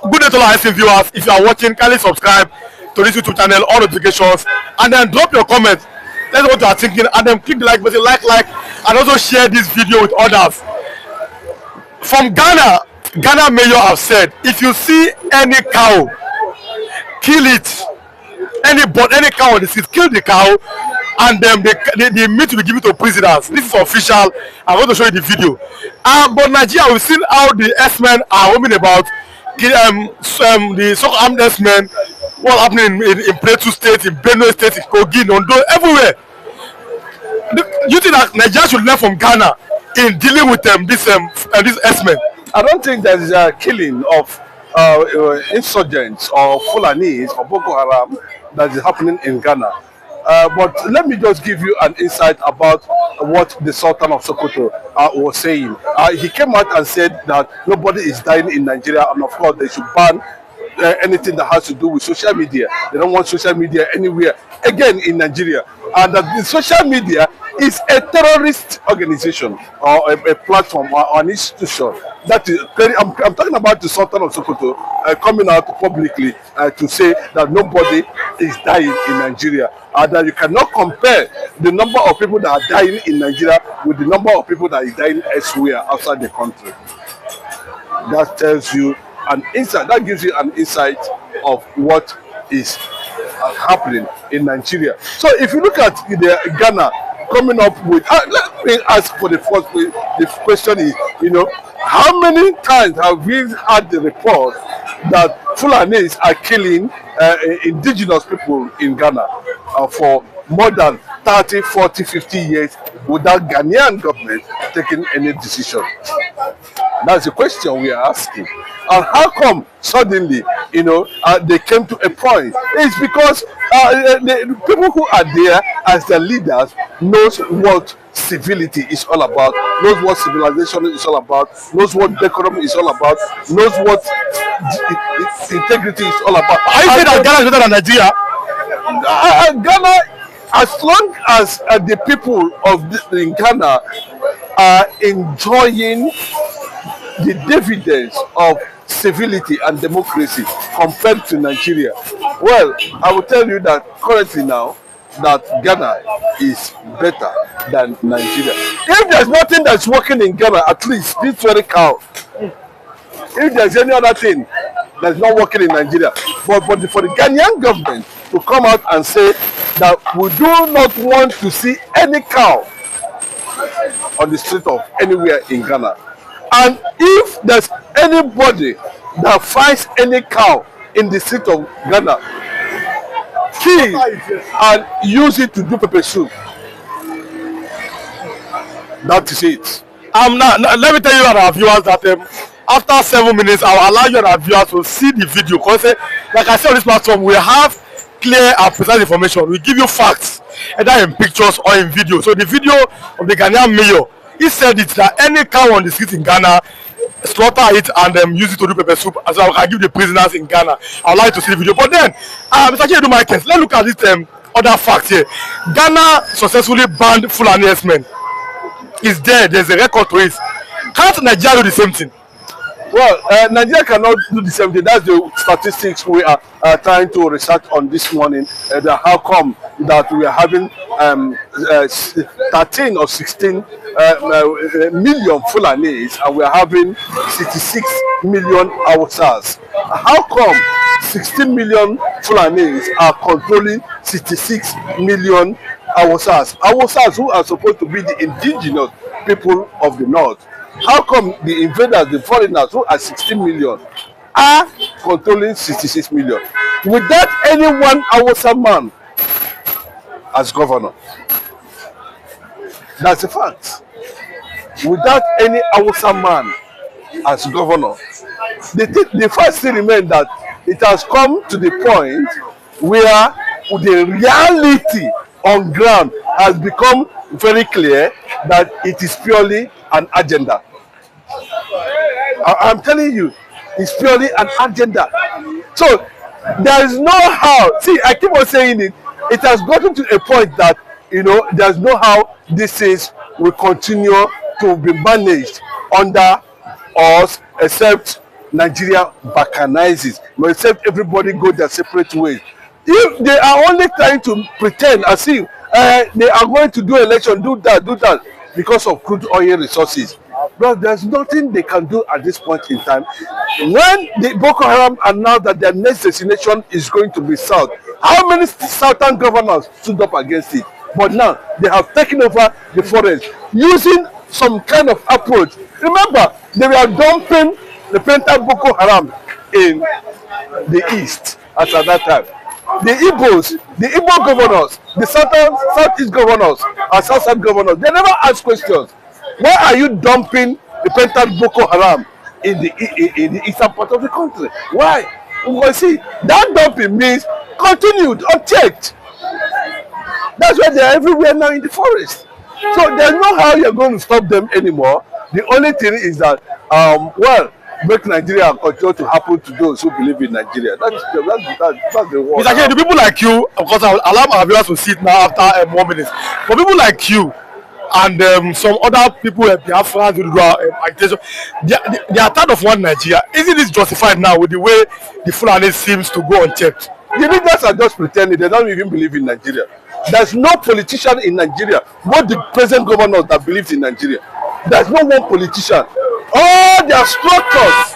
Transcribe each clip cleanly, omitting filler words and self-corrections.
good day to all our viewers. If you are watching, kindly subscribe to this YouTube channel, all notifications, and then drop your comments. Let us know what you are thinking, and then click the like button, like, and also share this video with others. From Ghana mayor have said, if you see any cow, kill it. Any cow on the street, kill the cow, and then the meat will be given to prisoners. This is official. I'm going to show you the video. But Nigeria, we've seen how the S-men are roaming about, the so-called armed S-men, what's happening in Plateau State, in Benue State, in Kogi, in Ondo, everywhere. You think that Nigeria should learn from Ghana in dealing with this S-men? I don't think there is a killing of insurgents or Fulanis or Boko Haram that is happening in Ghana. But let me just give you an insight about what the Sultan of Sokoto was saying. He came out and said that nobody is dying in Nigeria, and of course they should ban anything that has to do with social media. They don't want social media anywhere again in Nigeria, and that the social media is a terrorist organization or a platform or an institution that is very, I'm talking about the Sultan of Sokoto coming out publicly to say that nobody is dying in Nigeria, and that you cannot compare the number of people that are dying in Nigeria with the number of people that are dying elsewhere outside the country. That tells you an insight, that gives you an insight of what is happening in Nigeria. So if you look at the Ghana coming up with, let me ask for the first place. The question is, how many times have we had the report that Fulanis are killing indigenous people in Ghana for more than 30, 40, 50 years without Ghanaian government taking any decision? That's the question we are asking. And how come suddenly, they came to a point? It's because the people who are there as the leaders knows what civility is all about, knows what civilization is all about, knows what decorum is all about, knows what integrity is all about. Are you saying that Ghana is better than Nigeria? Ghana, as long as the people in Ghana are enjoying the dividends of civility and democracy compared to Nigeria, well, I will tell you that currently now that Ghana is better than Nigeria. If there's nothing that's working in Ghana, at least this very cow, if there's any other thing that's not working in Nigeria, but for the Ghanaian government to come out and say that we do not want to see any cow on the street of anywhere in Ghana, and if there's anybody that finds any cow in the street of Ghana, kill and use it to do pepper soup. That is it. Now, let me tell you, our viewers, that after 7 minutes, I will allow you and our viewers to see the video. Because, like I said on this platform, we have clear and precise information. We give you facts, either in pictures or in video. So the video of the Ghanaian mayor, he said it that any cow on the street in Ghana, slaughter it and use it to do pepper soup, as I can give the prisoners in Ghana. I'd like to see the video. But then, Mr. Chinedu Michael, let's look at this other fact here. Ghana successfully banned Fulani S-men. It's there. There's a record to it. Can't Nigeria do the same thing? Well, Nigeria cannot do the same thing. That's the statistics we are trying to research on this morning. How come that we are having 13 or 16 million Fulanis and we are having 66 million Hausas? How come 16 million Fulanis are controlling 66 million Hausas? Hausas who are supposed to be the indigenous people of the north. How come the invaders, the foreigners who are 16 million are controlling 66 million without any one Hausa man as governor? That's a fact. Without any Hausa man as governor, the fact still remains that it has come to the point where the reality on ground has become very clear that it is purely an agenda. I'm telling you, it's purely an agenda. So there is no how. See, I keep on saying it. It has gotten to a point that there's no how these things will continue to be managed under us, except Nigeria balkanizes. Except everybody go their separate ways. If they are only trying to pretend as if they are going to do election, do that, because of crude oil resources. But there's nothing they can do at this point in time. When the Boko Haram announced that their next destination is going to be south, how many southern governors stood up against it? But now they have taken over the forest using some kind of approach. Remember, they were dumping the Penta Boko Haram in the east at that time. The Igbo governors, the southeast governors, and south governors, they never ask questions. Why are you dumping the Penta Boko Haram in the eastern part of the country? Why? Because see, that dumping means continued, unchecked. That's why they're everywhere now in the forest. So there's no how you're going to stop them anymore. The only thing is that, make Nigeria continue to happen to those who believe in Nigeria. That's the word. Mr. K, the people like you, of course, I'll allow my viewers to sit now after 1 minute. For people like you and some other people, Biafrans who do agitation, they are tired of one Nigeria. Isn't this justified now with the way the Fulani seems to go unchecked? The leaders are just pretending. They don't even believe in Nigeria. There's no politician in Nigeria, both the present governors that believes in Nigeria. There's no one politician. All their structures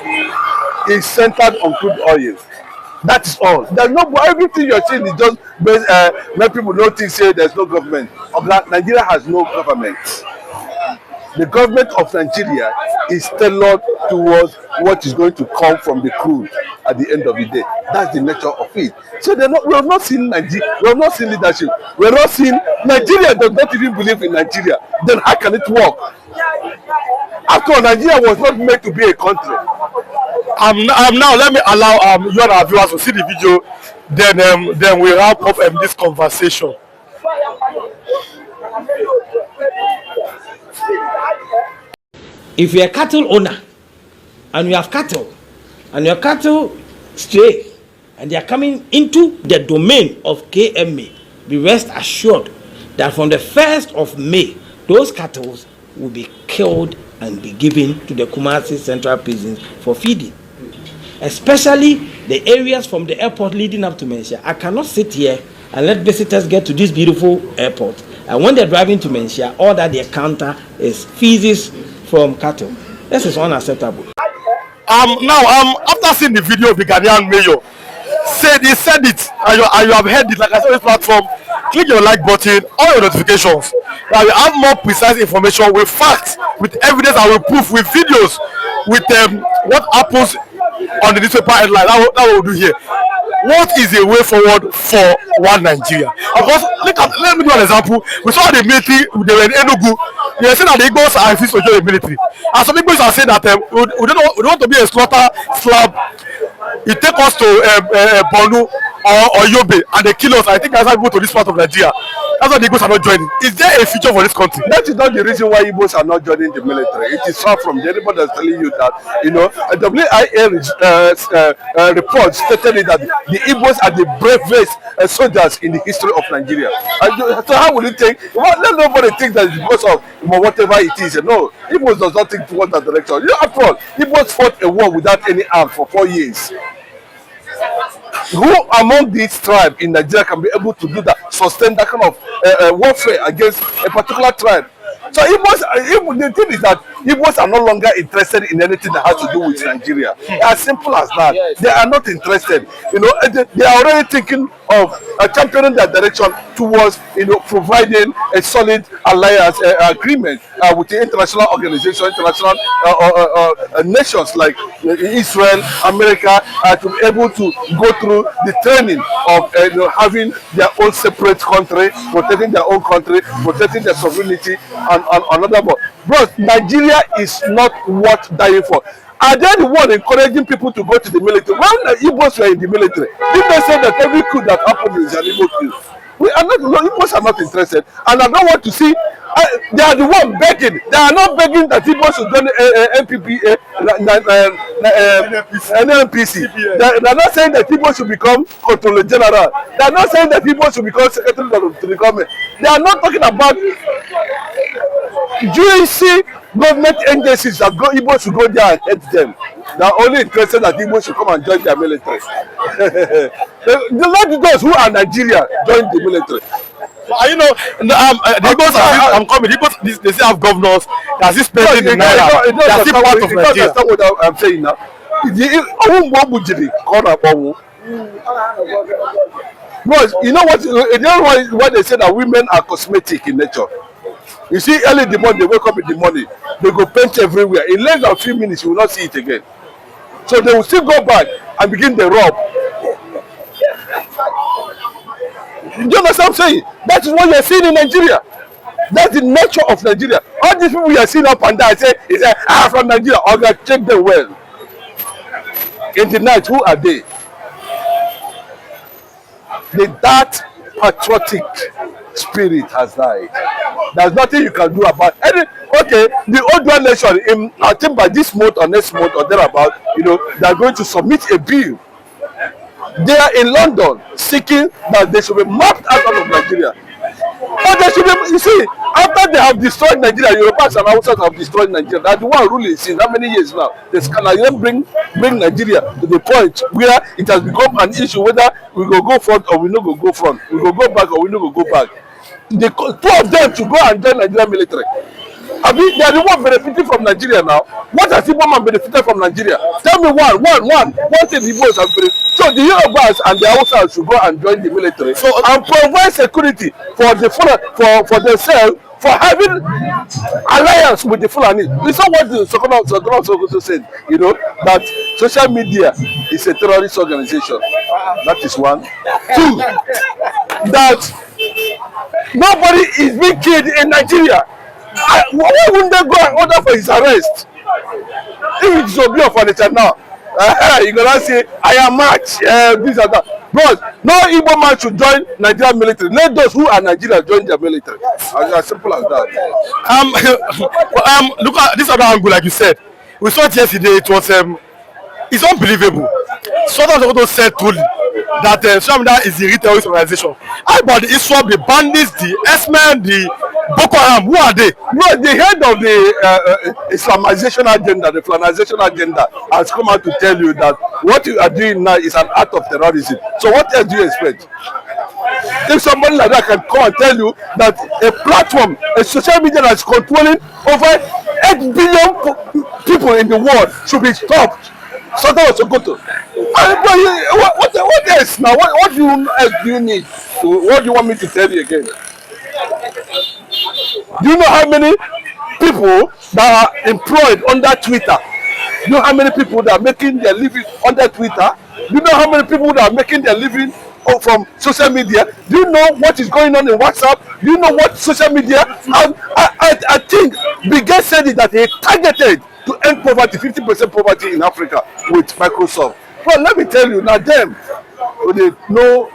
is centered on crude oil. That is all. There's no, everything you're saying is just make people don't think say there's no government. Nigeria has no government. The government of Nigeria is tailored towards what is going to come from the crude at the end of the day. That's the nature of it. So we have not seen Nigeria, we have not seen leadership. We have not seen Nigeria does not even believe in Nigeria. Then how can it work? After all, Nigeria was not meant to be a country. Now let me allow you and our viewers to see the video. Then we wrap up this conversation. If you're a cattle owner and you have cattle and your cattle stray and they are coming into the domain of KMA, be rest assured that from the 1st of May, those cattle will be killed and be given to the Kumasi Central Prisons for feeding. Especially the areas from the airport leading up to Menchia. I cannot sit here and let visitors get to this beautiful airport. And when they're driving to Menchia, all that they encounter is feces from cattle. This is unacceptable. Now, after seeing the video of the Ghanaian mayor, he said it, and you have heard it, like I said on this platform, click your like button, all your notifications. Now you have more precise information with facts, with evidence, and with proof, with videos, with what happens on the newspaper headline. That's what we'll do here. What is the way forward for one Nigeria? Of course, let me do an example. We saw the military, they were in Enugu. They said that the Igbos are refused to join the military. And some Igbos are saying that we don't want to be a slaughter slab. You take us to Borno or Yobe and they kill us. I think that's why we go to this part of Nigeria. That's why the Igbos are not joining. Is there a future for this country? That is not the reason why Igbos are not joining the military. It is far from there. Anybody that's telling you that, a WIA report stated that the Igbos are the bravest soldiers in the history of Nigeria. So how will you think? Let nobody think that it's because of whatever it is. No, Igbos does not think towards that direction. After all, Igbos fought a war without any arms for 4 years. Who among these tribes in Nigeria can be able to do that, sustain that kind of warfare against a particular tribe? So the thing is that Igbos are no longer interested in anything that has to do with Nigeria. As simple as that. Yes. They are not interested. They are already thinking of championing their direction towards providing a solid alliance agreement with the international organization, international nations like Israel, America, to be able to go through the training of having their own separate country, protecting their own country, protecting their sovereignty, and another one. Bro, Nigeria is not worth dying for. Are they the one encouraging people to go to the military? When the Igbos were in the military, people say that every coup that happened is an Igbo coup. We are not, Igbos are not interested, and I don't want to see They are the one begging. They are not begging that people should join NPP, NNPC. They are not saying that people should become Controller General. They are not saying that people should become Secretary to the government. They are not talking about GAC government agencies that Igbo should go there and help them. They are only interested that Igbo should come and join their military. Let those who are Nigerian join the military. You know, the Igbos I'm coming. The Igbos, they still have governors. They are still spending in Naira. They are still part of Nigeria. That's what I'm saying now. Because you know what they say, that women are cosmetic in nature. You see, early in the morning, they wake up in the morning, they go paint everywhere. In less than a few minutes, you will not see it again. So they will still go back and begin the rub. Do you understand what I'm saying? That is what you are seeing in Nigeria. That's the nature of Nigeria. All these people you are seeing up and down, say, from Nigeria. Okay, check them well. In the night, who are they? That patriotic spirit has died. There's nothing you can do about it. Okay, the old one nation, I think by this month or next month or thereabout, you know, they are going to submit a bill. They are in London seeking that they should be mapped out of Nigeria. But they should be, you see, after they have destroyed Nigeria, Europeans and Hausas have destroyed Nigeria. That's the one ruling since how many years now? They can bring Nigeria to the point where it has become an issue whether we go front or we no go front. We go back or we no go back. The two of them to go and join Nigerian military. I mean, they are the one benefiting from Nigeria now. What has Igbo man benefited from Nigeria? Tell me one thing the Igbos have benefited. So the Yorubas and the Hausas should go and join the military and provide security for the for themselves, for having alliance with the Fulani. We saw what the Sokono said, you know, that social media is a terrorist organization. That is one. Two, that nobody is being killed in Nigeria. Why wouldn't they go and order for his arrest? If it's Obi of Onitsha now, you're gonna say, I am match, this and that. Bros, no Igbo man should join Nigerian military. Let those who are Nigerian join their military. As simple as that. Look at this other angle, like you said. We saw it yesterday. It was it's unbelievable. Sometimes I want to say truly that social media is the terrorist organization. How about the ISWAP, the bandits, the S-men, the Boko Haram? Who are they? No, the head of the Islamization agenda, the Flanization agenda, has come out to tell you that what you are doing now is an act of terrorism. So what else do you expect? If somebody like that can come and tell you that a platform, a social media that is controlling over 8 billion people in the world should be stopped. So that was a good thing. What else now? What else do you need? What do you want me to tell you again? Do you know how many people that are employed under Twitter? Do you know how many people that are making their living under Twitter? Do you know how many people that are making their living from social media? Do you know what is going on in WhatsApp? Do you know what social media? I think Bill Gates said it that he targeted to end poverty, 50% poverty in Africa with Microsoft. Well, let me tell you, now them, they know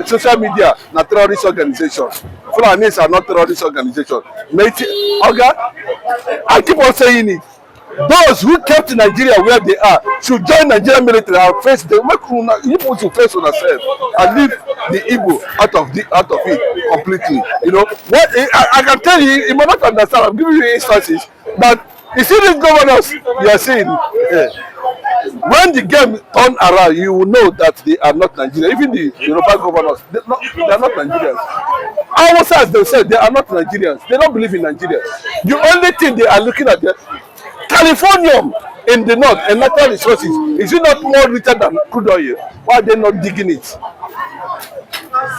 social media, not terrorist organization. Fulanis are not terrorist organization. I keep on saying it. Those who kept Nigeria where they are should join Nigerian military and face the Igbo should face on themselves and leave the Igbo out of it completely. You know what? I can tell you, you might not understand. I'm giving you instances, but you see these governors you are saying. When the game turn around, you will know that they are not Nigerian. Even the Yoruba governors, they are not Nigerians. Ourselves, they said they are not Nigerians. They don't believe in Nigeria. The only thing they are looking at there, California in the north and natural resources, is it not more richer than crude oil? Why are they not digging it?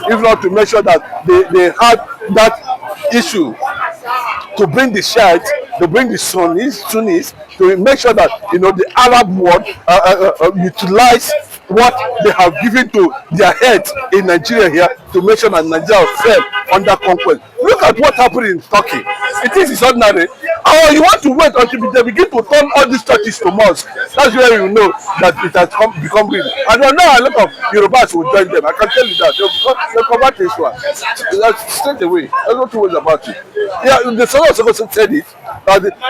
If not to make sure that they had that issue to bring the Shiites, to bring the Sunnis, to make sure that the Arab world utilize what they have given to their heads in Nigeria here to make sure that Nigeria fell under conquest. Look at what happened in Turkey. It is ordinary. Oh, you want to wait until they begin to turn all these churches to mosques. That's where you know that it has become real. And now a lot of Yorubas will join them. I can tell you that. They'll convert to Islam. That's straight away. There's no two ways about it. Yeah, the Solomon also said it.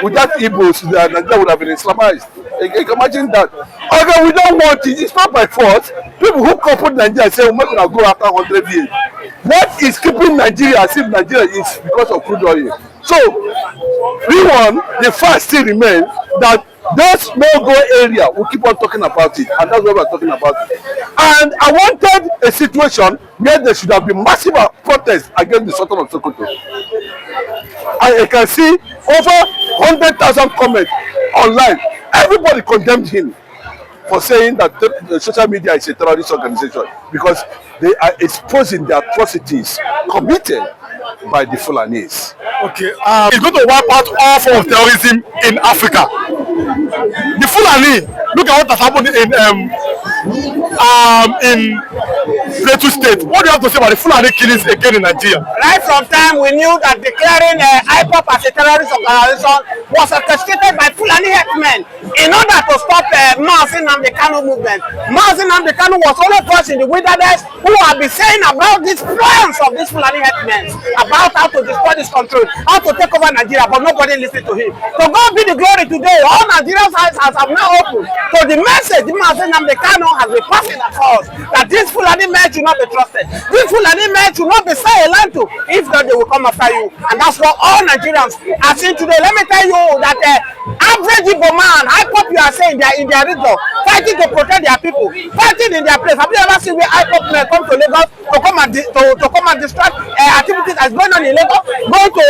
Without Igbos, Nigeria would have been Islamized. You can imagine that. Okay, we don't want it. It's not by force. People who coupled Nigeria say we're going to go after 100 years. What is keeping Nigeria as if Nigeria is because of crude oil? So, the fact still remains that those no-go area will keep on talking about it, and that's what we're talking about. And I wanted a situation where there should have been massive protest against the Sultan of Sokoto. I can see over 100,000 comments online. Everybody condemned him for saying that the social media is a terrorist organization because they are exposing the atrocities committed by the Fulanese. Okay, it's going to wipe out all form of terrorism in Africa. The Fulani, look at what has happened in Plateau State. What do you have to say about the Fulani killings again in Nigeria? Right from time we knew that declaring IPOP as a terrorist organization was orchestrated by Fulani herdsmen in order to stop Mazi Nnamdi Kanu movement. Mazi Nnamdi Kanu was only first in the wilderness who have been saying about these plans of these Fulani herdsmen, about how to destroy this country, how to take over Nigeria, but nobody listened to him. So God be the glory today. All Nigerians' eyes have now opened. So the message Mazi Nnamdi Kanu has been passing across that these Fulani men should not be trusted. These Fulani men should not be silent to. If not, they will come after you. And that's what all Nigerians are saying today. Let me tell you that average Igbo man, IPOP you are saying they are in their region, fighting to protect their people, fighting in their place. Have you ever seen where IPOP men come to Lagos to come and distract activities that's going on in Lagos? Go to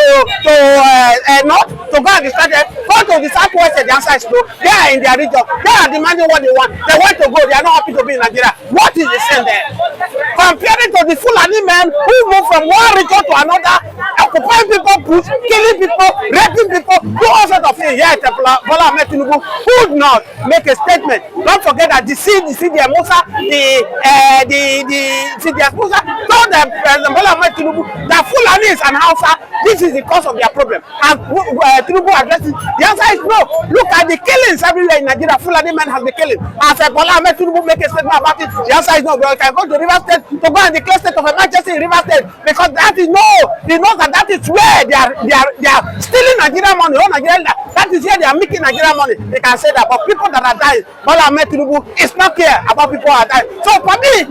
north to go and distract them. Go to the southwest, the answer is no. They are in their region. They are demanding what they want. They want to go. They are not happy to be in Nigeria. What is the same there? Comparing to the Fulani men who move from one region to another, occupying people, killing people, raping people, do all sorts of things. Yet Bola Ahmed Tinubu would not make a statement. Don't forget that the CDM Musa, Musa told President Bola Ahmed Tinubu that Fulani is an Hausa. This is the cause of their problem. And Tinubu addresses the answer is no. Look at the killings everywhere in Nigeria. Fulani men have been killing. As Bola Ahmed Tinubu make a statement about it, the answer is no. But you can go to River State to go and declare state of emergency in River State because that is no. They know that is where they are stealing Nigerian money. Oh, Nigeria, that is where they are making Nigerian money. They can say that, but people that are dying, Bola Ahmed Tinubu is not care about people who are dying. So for me,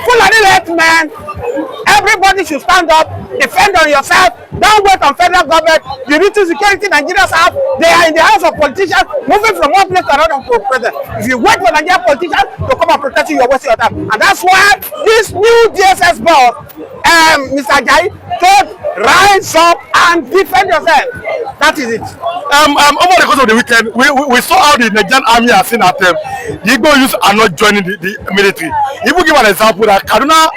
Fulani man, everybody should stand up, defend on yourself. Don't wait on federal government. The little security Nigerians have, they are in the hands of politicians, moving from one place to another to president. If you wait for Nigerian politicians to come and protect you, you're wasting your time. And that's why this new DSS board, Mr. Ajayi, told rise up and defend yourself. That is it. Over the course of the weekend, we saw how the Nigerian army has seen at them. The Igbo youths are not joining the military. If we give an example that Kaduna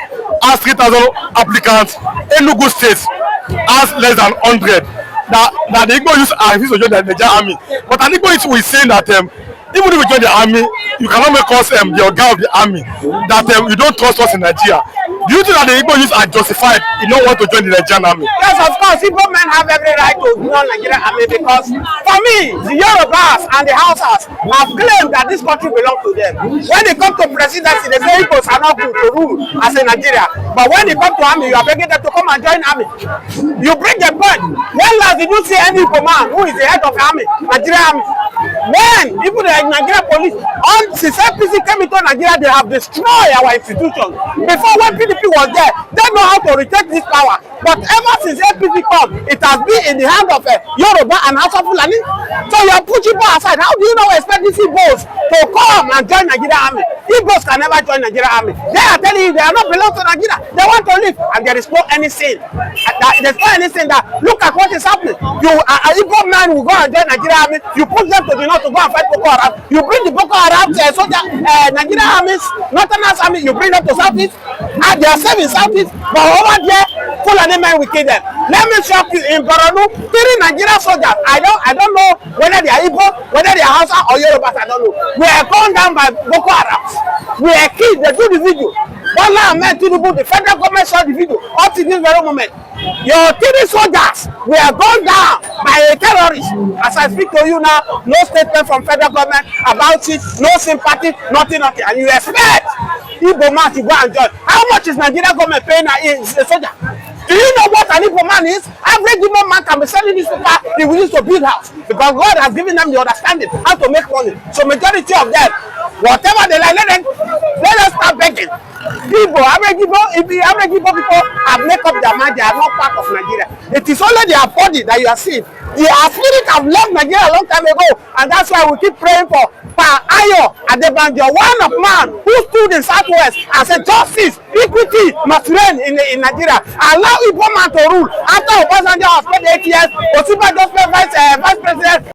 has 3,000 applicants, Enugu State has less than 100. That the Igbo youths are refusing to join the Nigerian army. But an Igbo youth is saying that even if we join the army, you cannot make us the organ of the army. That you don't trust us in Nigeria. Do you think that the Igbo youths are justified in not want to join the Nigerian army? Yes, of course. Igbo men have every right to join the Nigerian army because, for me, the Yorubas and the Hausas have claimed that this country belongs to them. When they come to presidency, they say Igbos are not good to rule as in Nigeria. But when they come to army, you are begging them to come and join army. You bring the point. When last did you see any Igbo man who is the head of the army, Nigerian army? When even the Nigerian police, since APC came into Nigeria, they have destroyed our institutions. Before when PDP was there, they know how to retake this power. But ever since APC come, it has been in the hand of Yoruba and Hausa Fulani. So you are pushing people aside. How do you now expect these Igbos to come and join Nigerian army? Igbos can never join Nigerian army. They are telling you they are not belong to Nigeria. They want to leave, and there is no anything. There's no anything that look at what is happening. You Igbo man will go and join Nigerian army. You push them to the north to go and fight Boko Haram. You bring the Boko Haram soldier, Nigerian armies, Northerners army. You bring them to southeast, and they are serving southeast. But over there, Fulani men will kill them. Let me shock you, in Borno, 3 Nigerian soldiers. I don't know whether they are Igbo, whether they are Hausa or Yoruba. I don't know. We are gone down by Boko Haram. were killed. They do the video. Bola Ahmed Tinubu, the federal government saw the video up to this very moment. Your 3 soldiers were gunned down by a terrorist. As I speak to you now, no statement from federal government about it, no sympathy, nothing. And you expect Igbo man to go and join. How much is Nigerian government paying a soldier? Do you know what an Igbo man is? Average Igbo man can be selling this paper, he will use to build house. Because God has given them the understanding how to make money. So majority of them, whatever they like, let them start begging. Igbo, average Igbo people have made up their mind, they are not part of Nigeria. It is only their body that you are seeing. Their spirit have left Nigeria a long time ago, and that's why we keep praying for Ayo Adebanjo, one of man who stood in Southwest and said justice, equity must reign in Nigeria. Allow Igbo man to rule. After Obasanjo has spent 8 years, Osinbajo just vice president.